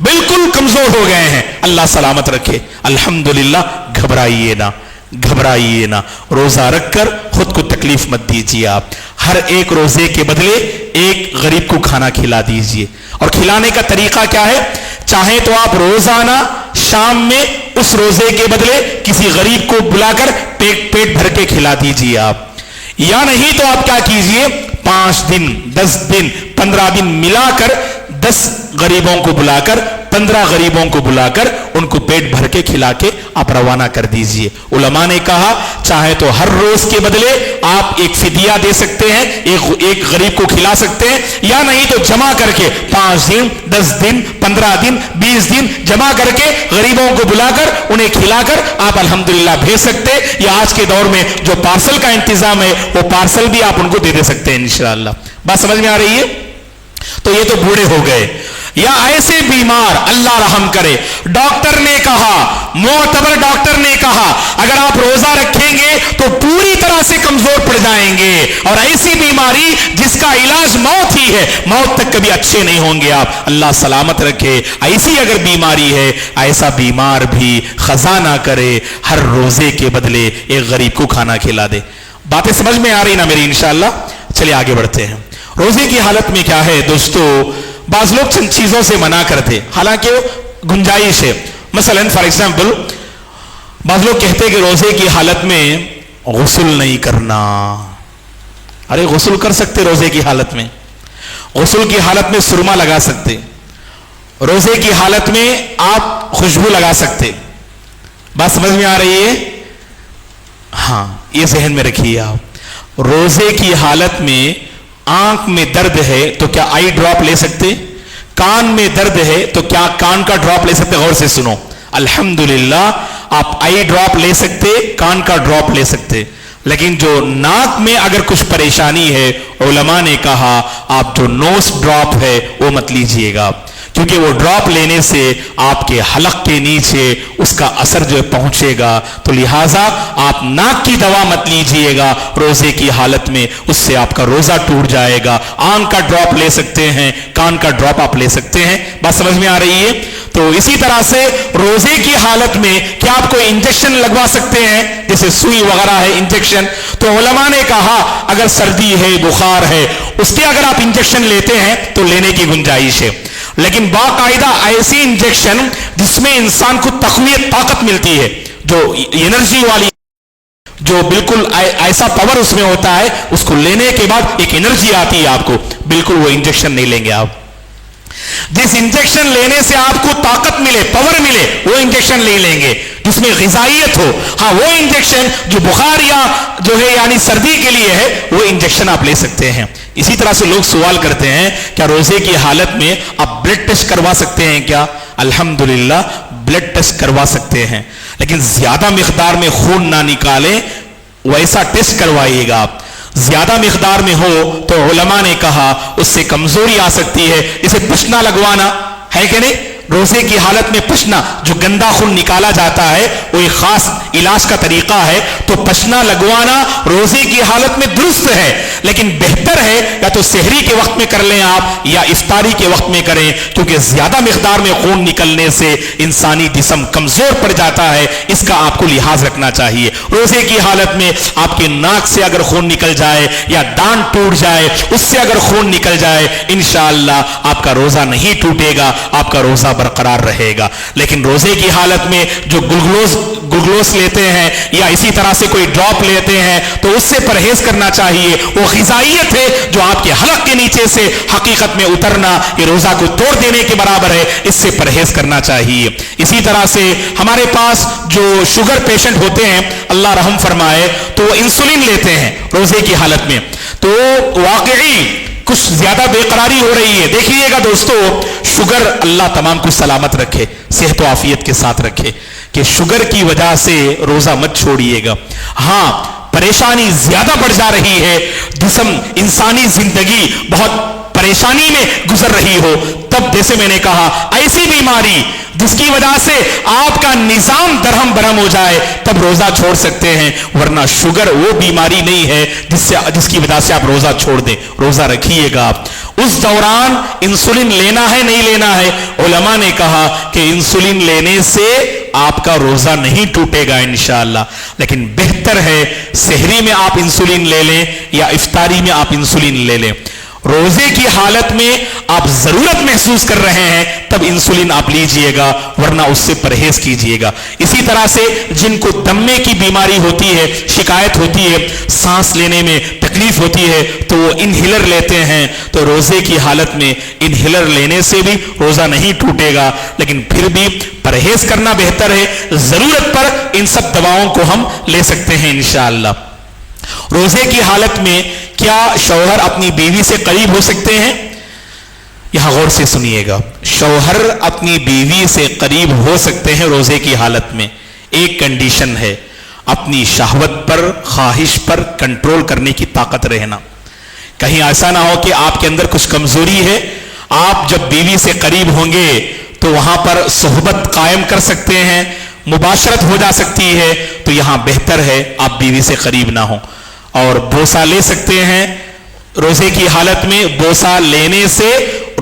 بالکل کمزور ہو گئے ہیں، اللہ سلامت رکھے۔ الحمدللہ، گھبرائیے نہ، گھبرائیے نہ، روزہ رکھ کر خود کو تکلیف مت دیجیے۔ آپ ہر ایک روزے کے بدلے ایک غریب کو کھانا کھلا دیجیے، اور کھلانے کا طریقہ کیا ہے؟ چاہے تو آپ روزانہ شام میں اس روزے کے بدلے کسی غریب کو بلا کر پیٹ بھر کے کھلا دیجیے آپ، یا نہیں تو آپ کیا کیجئے، 5 دن 10 دن 15 دن ملا کر 10 غریبوں کو بلا کر 15 غریبوں کو بلا کر ان کو پیٹ بھر کے کھلا کے آپ روانہ کر دیجئے۔ علماء نے کہا چاہے تو ہر روز کے بدلے آپ ایک فدیہ دے سکتے ہیں، ایک غریب کو کھلا سکتے ہیں، یا نہیں تو جمع کر کے 5 دن 10 دن 15 دن 20 دن جمع کر کے غریبوں کو بلا کر انہیں کھلا کر آپ الحمدللہ بھیج سکتے، یا آج کے دور میں جو پارسل کا انتظام ہے وہ پارسل بھی آپ ان کو دے سکتے ہیں انشاءاللہ۔ بات سمجھ میں آ رہی ہے؟ تو یہ تو بوڑھے ہو گئے، یا ایسے بیمار، اللہ رحم کرے، ڈاکٹر نے کہا، معتبر ڈاکٹر نے کہا اگر آپ روزہ رکھیں گے تو پوری طرح سے کمزور پڑ جائیں گے، اور ایسی بیماری جس کا علاج موت ہی ہے، موت تک کبھی اچھے نہیں ہوں گے آپ، اللہ سلامت رکھے۔ ایسی اگر بیماری ہے، ایسا بیمار بھی قضا نہ کرے، ہر روزے کے بدلے ایک غریب کو کھانا کھلا دے۔ باتیں سمجھ میں آ رہی نا میری انشاءاللہ؟ چلیے آگے بڑھتے ہیں۔ روزے کی حالت میں کیا ہے دوستو، بعض لوگ چند چیزوں سے منع کرتے، حالانکہ گنجائش ہے۔ مثلا فار ایگزامپل بعض لوگ کہتے کہ روزے کی حالت میں غسل نہیں کرنا۔ ارے غسل کر سکتے، روزے کی حالت میں غسل کی حالت میں سرما لگا سکتے، روزے کی حالت میں آپ خوشبو لگا سکتے۔ بات سمجھ میں آ رہی ہے؟ ہاں، یہ ذہن میں رکھیے آپ، روزے کی حالت میں آنکھ میں درد ہے تو کیا آئی ڈراپ لے سکتے؟ کان میں درد ہے تو کیا کان کا ڈراپ لے سکتے؟ غور سے سنو، الحمدللہ آپ آئی ڈراپ لے سکتے، کان کا ڈراپ لے سکتے، لیکن جو ناک میں اگر کچھ پریشانی ہے، علماء نے کہا آپ جو نوز ڈراپ ہے وہ مت لیجئے گا، کیونکہ وہ ڈراپ لینے سے آپ کے حلق کے نیچے اس کا اثر جو پہنچے گا، تو لہٰذا آپ ناک کی دوا مت لیجئے گا روزے کی حالت میں، اس سے آپ کا روزہ ٹوٹ جائے گا۔ آنکھ کا ڈراپ لے سکتے ہیں، کان کا ڈراپ آپ لے سکتے ہیں۔ بات سمجھ میں آ رہی ہے؟ تو اسی طرح سے روزے کی حالت میں کیا آپ کوئی انجیکشن لگوا سکتے ہیں، جیسے سوئی وغیرہ ہے انجیکشن؟ تو علماء نے کہا اگر سردی ہے، بخار ہے، اس کے اگر آپ انجیکشن لیتے ہیں تو لینے کی گنجائش ہے، لیکن باقاعدہ ایسی انجیکشن جس میں انسان کو تقویت، طاقت ملتی ہے، جو انرجی والی، جو بالکل ایسا پاور اس میں ہوتا ہے، اس کو لینے کے بعد ایک انرجی آتی ہے آپ کو، بالکل وہ انجیکشن نہیں لیں گے آپ۔ جس انجیکشن لینے سے آپ کو طاقت ملے، پاور ملے، وہ انجیکشن نہیں لیں گے جس میں غذائیت ہو۔ ہاں، وہ انجیکشن جو بخار یا جو ہے یعنی سردی کے لیے ہے، وہ انجیکشن آپ لے سکتے ہیں۔ اسی طرح سے لوگ سوال کرتے ہیں کیا روزے کی حالت میں آپ بلڈ ٹیسٹ کروا سکتے ہیں کیا؟ الحمدللہ بلڈ ٹیسٹ کروا سکتے ہیں، لیکن زیادہ مقدار میں خون نہ نکالیں، ویسا ٹیسٹ کروائیے گا آپ۔ زیادہ مقدار میں ہو تو علماء نے کہا اس سے کمزوری آ سکتی ہے، اسے پشنا لگوانا ہے کہ نہیں؟ روزے کی حالت میں پشنا، جو گندا خون نکالا جاتا ہے، وہ ایک خاص علاج کا طریقہ ہے، تو پشنا لگوانا روزے کی حالت میں درست ہے، لیکن بہتر ہے یا تو سحری کے وقت میں کر لیں آپ یا افطاری کے وقت میں کریں، کیونکہ زیادہ مقدار میں خون نکلنے سے انسانی جسم کمزور پڑ جاتا ہے، اس کا آپ کو لحاظ رکھنا چاہیے۔ روزے کی حالت میں آپ کے ناک سے اگر خون نکل جائے یا دانت ٹوٹ جائے، اس سے اگر خون نکل جائے، انشاءاللہ آپ کا روزہ نہیں ٹوٹے گا، آپ کا روزہ برقرار رہے گا۔ لیکن روزے کی حالت میں جو گلوکوز لیتے ہیں یا اسی طرح سے کوئی ڈراپ لیتے ہیں، تو اس سے پرہیز کرنا چاہیے، وہ غذائیت ہے جو آپ کے حلق کے نیچے سے حقیقت میں اترنا یہ روزہ کو توڑ دینے کے برابر ہے، اس سے پرہیز کرنا چاہیے۔ اسی طرح سے ہمارے پاس جو شوگر پیشنٹ ہوتے ہیں، اللہ رحم فرمائے، تو وہ انسولین لیتے ہیں روزے کی حالت میں، تو واقعی کچھ زیادہ بے قراری ہو رہی ہے۔ دیکھیے گا دوستو، شوگر اللہ تمام کو سلامت رکھے، صحت و عافیت کے ساتھ رکھے، کہ شوگر کی وجہ سے روزہ مت چھوڑیے گا۔ ہاں، پریشانی زیادہ بڑھ جا رہی ہے، جسم انسانی زندگی بہت پریشانی میں گزر رہی ہو، تب جیسے میں نے کہا ایسی بیماری جس کی وجہ سے آپ کا نظام درہم برہم ہو جائے تب روزہ چھوڑ سکتے ہیں، ورنہ شوگر وہ بیماری نہیں ہے جس کی وجہ سے آپ روزہ چھوڑ دیں، روزہ رکھیے گا آپ۔ اس دوران انسولین لینا ہے نہیں لینا ہے؟ علماء نے کہا کہ انسولین لینے سے آپ کا روزہ نہیں ٹوٹے گا انشاءاللہ، لیکن بہتر ہے سحری میں آپ انسولین لے لیں یا افطاری میں آپ انسولین لے لیں۔ روزے کی حالت میں آپ ضرورت محسوس کر رہے ہیں تب انسولین آپ لیجئے گا، ورنہ اس سے پرہیز کیجئے گا۔ اسی طرح سے جن کو دمے کی بیماری ہوتی ہے، شکایت ہوتی ہے، سانس لینے میں تکلیف ہوتی ہے تو وہ انہیلر لیتے ہیں، تو روزے کی حالت میں انہیلر لینے سے بھی روزہ نہیں ٹوٹے گا، لیکن پھر بھی پرہیز کرنا بہتر ہے۔ ضرورت پر ان سب دواؤں کو ہم لے سکتے ہیں انشاءاللہ۔ روزے کی حالت میں کیا شوہر اپنی بیوی سے قریب ہو سکتے ہیں؟ یہاں غور سے سنیے گا، شوہر اپنی بیوی سے قریب ہو سکتے ہیں روزے کی حالت میں، ایک کنڈیشن ہے، اپنی شہوت پر، خواہش پر کنٹرول کرنے کی طاقت رہنا۔ کہیں ایسا نہ ہو کہ آپ کے اندر کچھ کمزوری ہے، آپ جب بیوی سے قریب ہوں گے تو وہاں پر صحبت قائم کر سکتے ہیں، مباشرت ہو جا سکتی ہے، تو یہاں بہتر ہے آپ بیوی سے قریب نہ ہوں۔ اور بوسہ لے سکتے ہیں روزے کی حالت میں، بوسہ لینے سے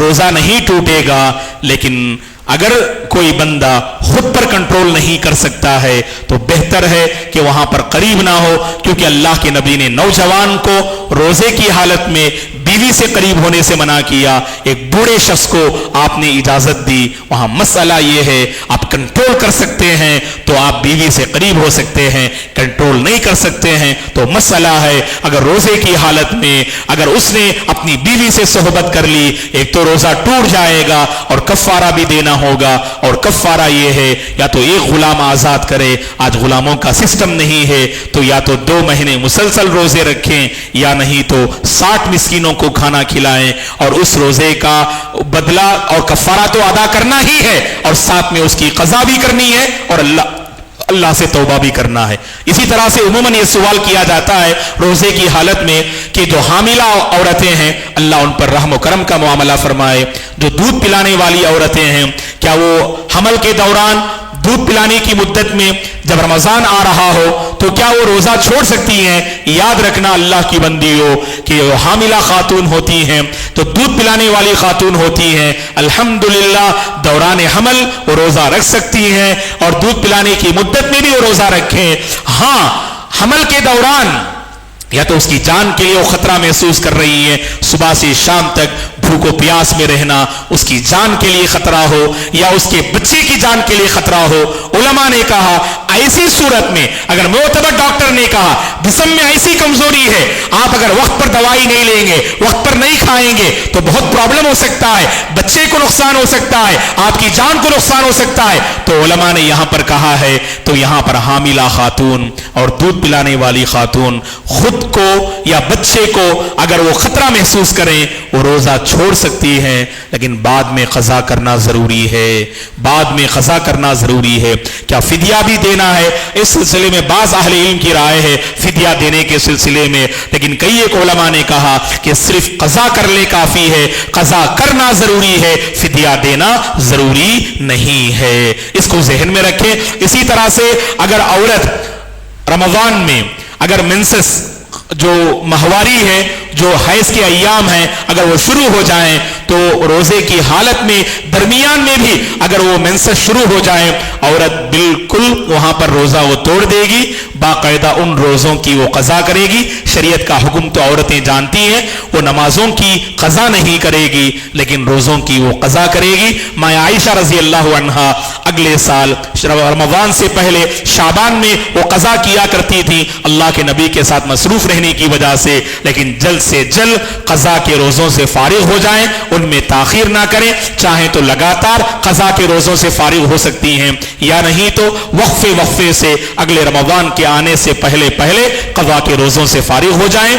روزہ نہیں ٹوٹے گا، لیکن اگر کوئی بندہ خود پر کنٹرول نہیں کر سکتا ہے تو بہتر ہے کہ وہاں پر قریب نہ ہو، کیونکہ اللہ کے نبی نے نوجوان کو روزے کی حالت میں بیوی سے قریب ہونے سے منع کیا، ایک بوڑھے شخص کو آپ نے اجازت دی۔ وہاں مسئلہ یہ ہے آپ کنٹرول کر سکتے ہیں تو آپ بیوی سے قریب ہو سکتے ہیں، کنٹرول نہیں کر سکتے ہیں تو مسئلہ ہے۔ اگر روزے کی حالت میں اگر اس نے اپنی بیوی سے صحبت کر لی، ایک تو روزہ ٹوٹ جائے گا اور کفارہ بھی دینا ہوگا، اور کفارہ یہ ہے یا تو ایک غلام آزاد کرے، آج غلاموں کا سسٹم نہیں ہے، تو یا تو 2 مہینے مسلسل روزے رکھیں، یا نہیں تو 60 مسکینوں کو کھانا کھلائیں، اور اس روزے کا بدلہ اور کفارہ تو ادا کرنا ہی ہے، اور ساتھ میں اس کی قضا بھی کرنی ہے، اور اللہ سے توبہ بھی کرنا ہے۔ اسی طرح سے عموماً یہ سوال کیا جاتا ہے روزے کی حالت میں کہ جو حاملہ عورتیں ہیں اللہ ان پر رحم و کرم کا معاملہ فرمائے، جو دودھ پلانے والی عورتیں ہیں، کیا وہ حمل کے دوران دودھ پلانے کی مدت میں جب رمضان آ رہا ہو تو کیا وہ روزہ چھوڑ سکتی ہیں؟ یاد رکھنا اللہ کی بندیوں کہ وہ حاملہ خاتون ہوتی ہیں تو دودھ پلانے والی خاتون ہوتی ہیں، الحمدللہ دوران حمل وہ روزہ رکھ سکتی ہیں، اور دودھ پلانے کی مدت میں بھی وہ روزہ رکھیں۔ ہاں حمل کے دوران یا تو اس کی جان کے لیے وہ خطرہ محسوس کر رہی ہے، صبح سے شام تک بھوک و پیاس میں رہنا اس کی جان کے لیے خطرہ ہو یا اس کے بچے کی جان کے لیے خطرہ ہو، علماء نے کہا ایسی صورت میں اگر معتبر ڈاکٹر نے کہا جسم میں ایسی کمزوری ہے، آپ اگر وقت پر دوائی نہیں لیں گے، وقت پر نہیں کھائیں گے تو بہت پرابلم ہو سکتا ہے، بچے کو نقصان ہو سکتا ہے، آپ کی جان کو نقصان ہو سکتا ہے، تو علماء نے یہاں پر کہا ہے تو یہاں پر حاملہ خاتون اور دودھ پلانے والی خاتون خود کو یا بچے کو اگر وہ خطرہ محسوس کریں وہ روزہ چھوڑ سکتی ہیں، لیکن بعد میں قضا کرنا ضروری ہے، بعد میں قضا کرنا ضروری ہے۔ کیا فدیہ بھی دینا ہے؟ اس سلسلے میں بعض اہل علم کی رائے ہے فدیہ دینے کے سلسلے میں، لیکن کئی ایک علماء نے کہا کہ صرف قضا کر لے کافی ہے، قضا کرنا ضروری ہے، فدیہ دینا ضروری نہیں ہے، اس کو ذہن میں رکھیں۔ اسی طرح سے اگر عورت رمضان میں اگر منسس جو ماہواری ہے، جو حیض کے ایام ہیں، اگر وہ شروع ہو جائیں تو روزے کی حالت میں درمیان میں بھی اگر وہ منسس شروع ہو جائیں، عورت بالکل وہاں پر روزہ وہ توڑ دے گی، باقاعدہ ان روزوں کی وہ قضا کرے گی۔ شریعت کا حکم تو عورتیں جانتی ہیں، وہ نمازوں کی قضا نہیں کرے گی لیکن روزوں کی وہ قضا کرے گی۔ ماں عائشہ رضی اللہ عنہا اگلے سال رمضان سے پہلے شعبان میں وہ قضا کیا کرتی تھی اللہ کے نبی کے ساتھ مصروف رہنے کی وجہ سے، لیکن جلد سے جلد قضا کے روزوں سے فارغ ہو جائیں، ان میں تاخیر نہ کریں، چاہیں تو لگاتار قضا کے روزوں سے فارغ ہو سکتی ہیں یا نہیں تو وقفے سے اگلے رمضان کے آنے سے پہلے قضا کے روزوں سے فارغ ہو جائیں۔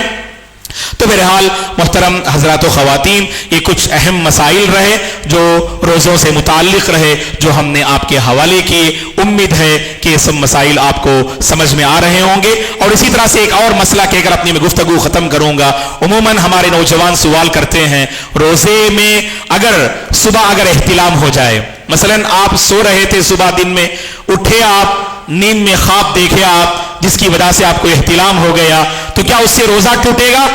تو بہرحال محترم حضرات و خواتین، یہ کچھ اہم مسائل رہے جو روزوں سے متعلق رہے جو ہم نے آپ کے حوالے کیے. امید ہے کہ یہ سب مسائل آپ کو سمجھ میں آ رہے ہوں گے. اور اسی طرح سے ایک اور مسئلہ کہہ کر اپنی میں گفتگو ختم کروں گا. عموماً ہمارے نوجوان سوال کرتے ہیں روزے میں صبح اگر احتلام ہو جائے، مثلا آپ سو رہے تھے صبح دن میں، اٹھے آپ نیند میں، خواب دیکھے آپ جس کی وجہ سے آپ کو احتلام ہو گیا، تو کیا اس سے روزہ ٹوٹے گا؟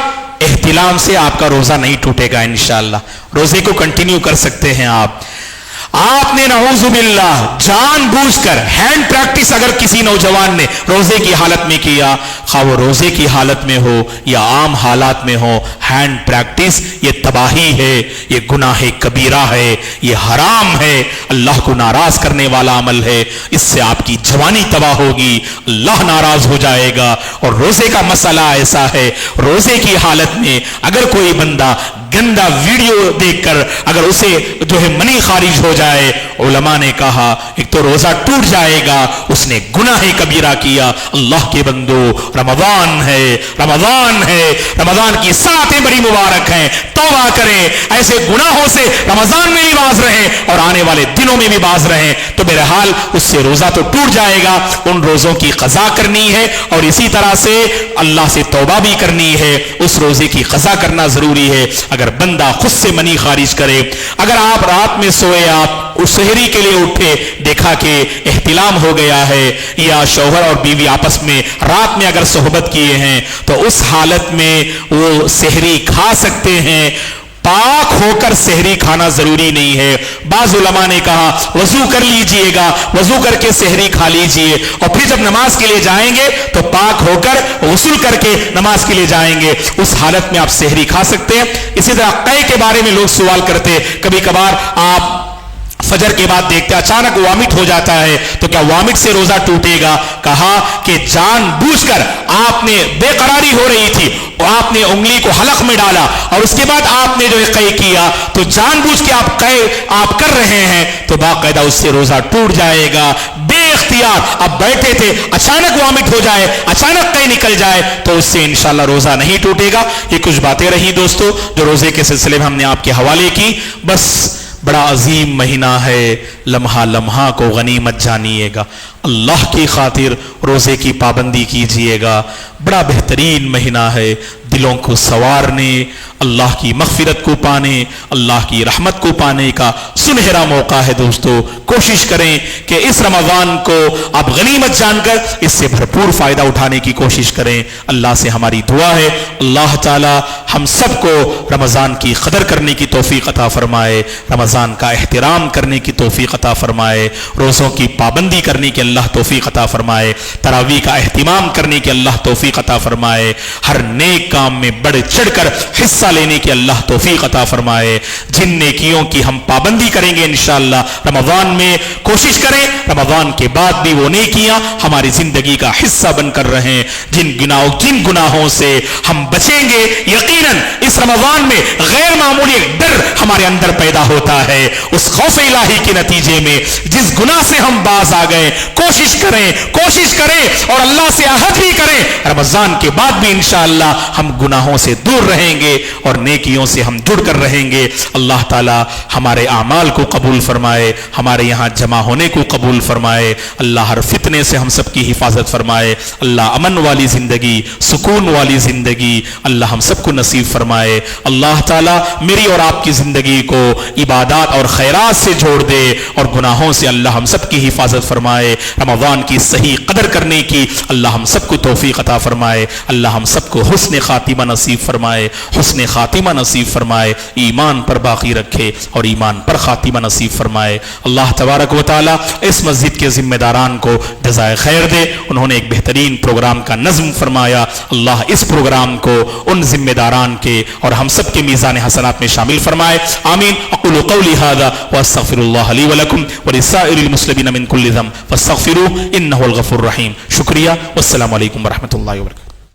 احتلام سے آپ کا روزہ نہیں ٹوٹے گا انشاءاللہ. روزے کو کنٹینیو کر سکتے ہیں آپ نے نعوذ باللہ جان بوجھ کر ہینڈ پریکٹس اگر کسی نوجوان نے روزے کی حالت میں کیا، خواہ وہ روزے کی حالت میں ہو یا عام حالات میں ہو، ہینڈ پریکٹس یہ تباہی ہے، یہ گناہ کبیرہ ہے، یہ حرام ہے، اللہ کو ناراض کرنے والا عمل ہے. اس سے آپ کی جوانی تباہ ہوگی، اللہ ناراض ہو جائے گا. اور روزے کا مسئلہ ایسا ہے، روزے کی حالت میں اگر کوئی بندہ گندا ویڈیو دیکھ کر اگر اسے جو ہے منی خارج ہو جائے، علماء نے کہا ایک تو روزہ ٹوٹ جائے گا، اس نے گناہ کبیرہ کیا. اللہ کے بندو، رمضان ہے، رمضان ہے، رمضان کی ساتیں بڑی مبارک ہیں. توبہ کریں، ایسے گناہوں سے رمضان میں بھی باز رہیں اور آنے والے دنوں میں بھی باز رہیں. تو بہرحال اس سے روزہ تو ٹوٹ جائے گا، ان روزوں کی قضا کرنی ہے اور اسی طرح سے اللہ سے توبہ بھی کرنی ہے. اس روزے کی قضا کرنا ضروری ہے. اگر بندہ خود سے منی خارج کرے، اگر آپ رات میں سوئے، آپ اس سحری کے لیے اٹھے، دیکھا کہ احتلام ہو گیا ہے، یا شوہر اور بیوی آپس میں رات میں اگر صحبت کیے ہیں، تو اس حالت میں وہ سحری کھا سکتے ہیں. پاک ہو کر سحری کھانا ضروری نہیں ہے. بعض علماء نے کہا وضو کر لیجئے گا، وضو کر کے سحری کھا لیجئے، اور پھر جب نماز کے لیے جائیں گے تو پاک ہو کر غسل کر کے نماز کے لیے جائیں گے. اس حالت میں آپ سحری کھا سکتے ہیں. اسی طرح قے کے بارے میں لوگ سوال کرتے، کبھی کبھار آپ فجر کے بعد دیکھتے اچانک وامٹ ہو جاتا ہے، تو کیا وامٹ سے روزہ ٹوٹے گا؟ کہا کہ جان بوجھ کر آپ نے، بے قراری ہو رہی تھی، آپ نے انگلی کو حلق میں ڈالا اور اس کے بعد آپ نے جو قے کیا، تو جان بوجھ کے آپ قے آپ کر رہے ہیں، تو باقاعدہ اس سے روزہ ٹوٹ جائے گا. بے اختیار آپ بیٹھے تھے، اچانک وامٹ ہو جائے، اچانک قے نکل جائے، تو اس سے انشاءاللہ روزہ نہیں ٹوٹے گا. یہ کچھ باتیں رہی دوستو جو روزے کے سلسلے میں ہم نے آپ کے حوالے کی. بس بڑا عظیم مہینہ ہے، لمحہ لمحہ کو غنیمت جانیے گا. اللہ کی خاطر روزے کی پابندی کیجئے گا. بڑا بہترین مہینہ ہے، دلوں کو سنوارنے، اللہ کی مغفرت کو پانے، اللہ کی رحمت کو پانے کا سنہرا موقع ہے. دوستو کوشش کریں کہ اس رمضان کو آپ غنیمت جان کر اس سے بھرپور فائدہ اٹھانے کی کوشش کریں. اللہ سے ہماری دعا ہے اللہ تعالی ہم سب کو رمضان کی قدر کرنے کی توفیق عطا فرمائے، رمضان کا احترام کرنے کی توفیق عطا فرمائے، روزوں کی پابندی کرنے کی اللہ توفیق عطا فرمائے، تراویح کا اہتمام کرنے کی اللہ توفیق عطا فرمائے، ہر نیک کام میں بڑھ چڑھ کر حصہ لینے کی اللہ توفیق عطا فرمائے. جن نیکیوں کی ہم پابندی کریں گے انشاءاللہ رمضان میں، کوشش کریں رمضان کے بعد بھی وہ نیکیاں ہماری زندگی کا حصہ بن کر رہیں. جن گناہوں سے ہم بچیں گے، یقیناً اس رمضان میں غیر معمولی ڈر ہمارے اندر پیدا ہوتا ہے. اس خوف الہی کے نتیجے میں جس گناہ سے ہم باز آ گئے، کوشش کریں اور اللہ سے عہد بھی کریں رمضان کے بعد بھی انشاءاللہ ہم گناہوں سے دور رہیں گے اور نیکیوں سے ہم جڑ کر رہیں گے. اللہ تعالی ہمارے اعمال کو قبول فرمائے، ہمارے یہاں جمع ہونے کو قبول فرمائے. اللہ ہر فتنے سے ہم سب کی حفاظت فرمائے. اللہ امن والی زندگی، سکون والی زندگی اللہ ہم سب کو نصیب فرمائے. اللہ تعالی میری اور آپ کی زندگی کو عبادات اور خیرات سے جوڑ دے اور گناہوں سے اللہ ہم سب کی حفاظت فرمائے. رمضان کی صحیح قدر کرنے کی اللہ ہم سب کو توفیق عطا فرمائے. اللہ ہم سب کو حسن خاتمہ نصیب فرمائے، حسن خاتمہ نصیب فرمائے، ایمان پر باقی رکھے اور ایمان پر خاتمہ نصیب فرمائے. اللہ تبارک و تعالی اس مسجد کے ذمہ داران کو جزائے خیر دے. انہوں نے ایک بہترین پروگرام کا نظم فرمایا. اللہ اس پروگرام کو ان ذمہ داران کے اور ہم سب کے میزان حسنات میں شامل فرمائے. آمین. اقول قولی هذا واستغفر الله لي ولكم ولسائر المسلمين من كل ذنب فاستغفروه انه الغفور الرحيم. شکریہ والسلام علیکم ورحمۃ اللہ وبرکاتہ.